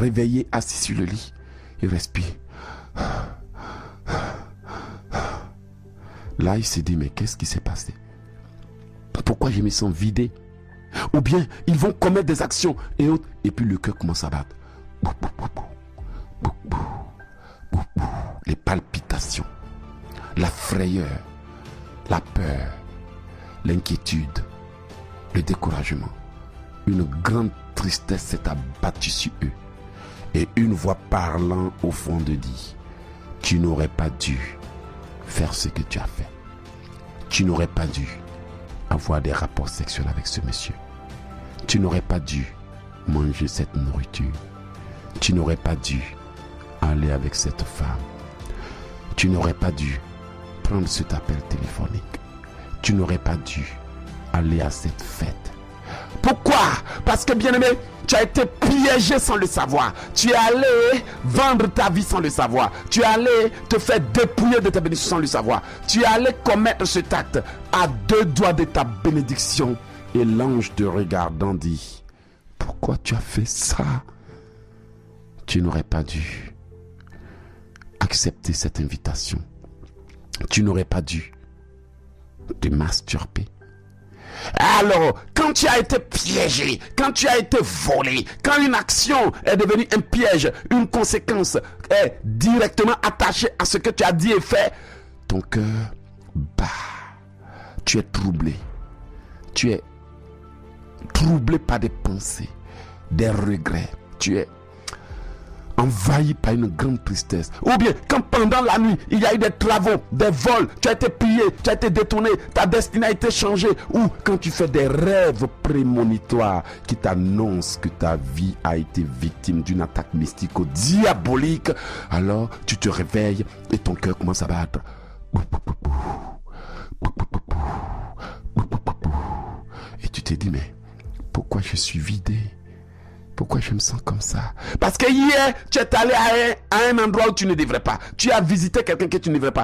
réveillé, assis sur le lit. Il respire. Là, il s'est dit, mais qu'est-ce qui s'est passé? Pourquoi je me sens vidé? Ou bien, ils vont commettre des actions et autres. Et puis le cœur commence à battre. Les palpitations, la frayeur, la peur, l'inquiétude, le découragement. Une grande tristesse s'est abattue sur eux. Et une voix parlant au fond de dit, tu n'aurais pas dû faire ce que tu as fait. Tu n'aurais pas dû avoir des rapports sexuels avec ce monsieur. Tu n'aurais pas dû manger cette nourriture. Tu n'aurais pas dû aller avec cette femme. Tu n'aurais pas dû prendre cet appel téléphonique. Tu n'aurais pas dû aller à cette fête. Pourquoi? Parce que, bien-aimé, tu as été piégé sans le savoir. Tu es allé vendre ta vie sans le savoir. Tu es allé te faire dépouiller de ta bénédiction sans le savoir. Tu es allé commettre cet acte à 2 doigts de ta bénédiction. Et l'ange te regardant dit, pourquoi tu as fait ça? Tu n'aurais pas dû accepter cette invitation. Tu n'aurais pas dû te masturber. Alors, quand tu as été piégé, quand tu as été volé, quand une action est devenue un piège, une conséquence est directement attachée à ce que tu as dit et fait, ton cœur bat. Tu es troublé. Tu es troublé par des pensées, des regrets. Tu es envahi par une grande tristesse. Ou bien quand pendant la nuit il y a eu des travaux, des vols, tu as été pillé, tu as été détourné, ta destinée a été changée. Ou quand tu fais des rêves prémonitoires qui t'annoncent que ta vie a été victime d'une attaque mystico-diabolique, alors tu te réveilles et ton cœur commence à battre. Et tu te dis, mais pourquoi je suis vidé? Pourquoi je me sens comme ça? Parce que hier, tu es allé à un endroit où tu ne devrais pas. Tu as visité quelqu'un que tu ne devrais pas.